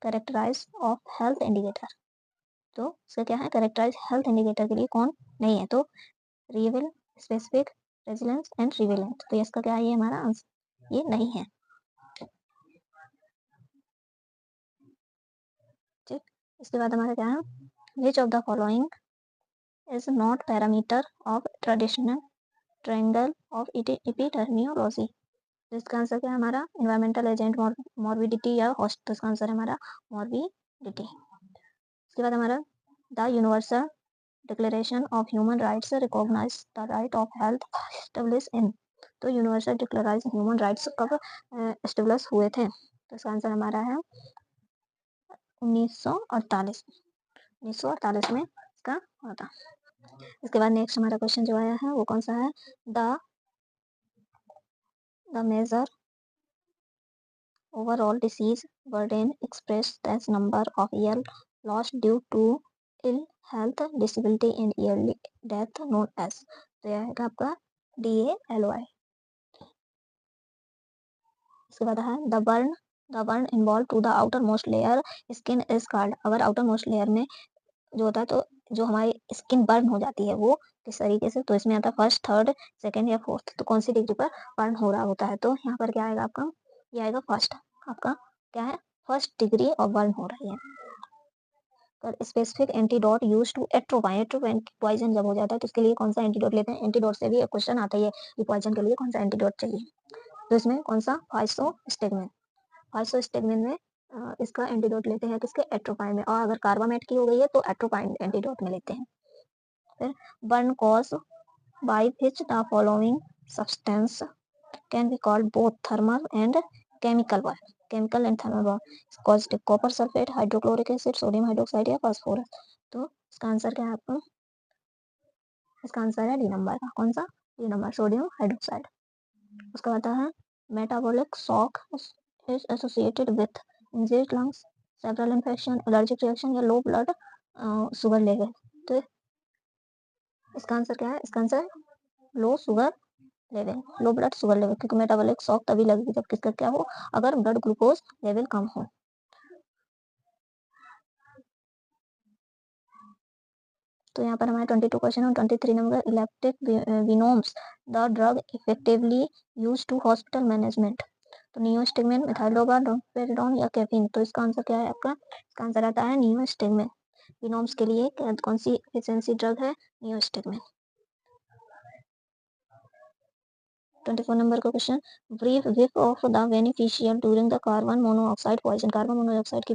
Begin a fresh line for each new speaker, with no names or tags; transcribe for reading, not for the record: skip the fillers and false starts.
Characterise of health indicator, तो इसका क्या है, कैरेक्टराइज हेल्थ इंडिकेटर के लिए कौन नहीं है, तो real, specific, resilience and relevant, तो इसका क्या है, ये हमारा आंसर ये नहीं है। ठीक, इसके बाद हमारा क्या है, which of the following is not parameter of traditional triangle of epidemiology, तो इसका आंसर क्या है हमारा, इन्वायरमेंटल एजेंट, मॉर्बिडिटी या होस्ट, तो इसका आंसर है हमारा मॉर्बिडिटी। इसके बाद हमारा the universal declaration of human rights recognize the right of health establish in, तो यूनिवर्सल डिक्लेरेशन ह्यूमन राइट्स कब एस्टेब्लिश हुए थे, तो इसका आंसर हमारा है 1948, 1948 में इसका हुआ था। इसके बाद नेक्स्ट हमारा क्वेश्चन जो आया है वो कौन सा है, the major overall disease burden expressed as number of years lost due to ill health, disability and yearly death known as, तो यह है आपका DALY। इसके बाद है the burn involve to the outer most layer skin is called, अगर outer most layer में जो होता है तो जो हमारी स्किन बर्न हो जाती है वो किस तरीके से, तो इसमें आता है फर्स्ट, थर्ड, सेकेंड या फोर्थ, तो कौन सी डिग्री पर बर्न हो रहा होता है, तो यहाँ पर क्या आएगा आपका, ये आएगा फर्स्ट, आपका क्या है, फर्स्ट डिग्री ऑफ बर्न हो रही है। Specific antidote use to atropine, atropine poison जब हो जाता है तो इसके लिए कौन सा एंटीडोट लेते हैं, एंटीडोट से भी एक क्वेश्चन आता है कि पॉइजन के लिए कौन सा एंटीडोट चाहिए, तो इसमें कौन सा, फाइसोस्टिग्मिन, फाइसोस्टिग्मिन में इसका एंटीडोट लेते हैं किसके, एट्रोपाइन में, और अगर कार्बामेट की हो गई है तो एट्रोपाइन एंटीडोट में लेते हैं। फिर burn cause by which the following substance can be called both thermal and chemical burn, chemical and thermal burn, causative copper sulphate, hydrochloric acid, sodium hydroxide या फास्फोरस, तो इसका आंसर क्या है आपका, इसका आंसर है डी नंबर का, कौन सा, डी नंबर, सोडियम हाइड्रोक्साइड। उसका आता है metabolic shock is associated with injured lungs, several infection, allergic reaction या low blood sugar level, तो इसका आंसर क्या है, इसका answer low sugar level, low blood sugar level, क्योंकि मेटाबॉलिक शॉक तभी लगेगी जब किसका क्या हो, अगर ब्लड ग्लूकोज लेवल कम हो। तो यहाँ पर हमारे 22 क्वेश्चन और 23 number, electric venoms the drug effectively use to hospital management, तो नियोस्टिग्मिन, मिथाइलोप्राम, डोपेरिडोन या कैफीन, तो इसका आंसर क्या है आपका, इसका आंसर आता है नियोस्टिग्मिन, विनोम्स के लिए कौन सी एफिशिएंसी ड्रग है, नियोस्टिग्मिन। 24 नंबर का question, brief whiff of the beneficial during the carbon monoxide poison, carbon monoxide की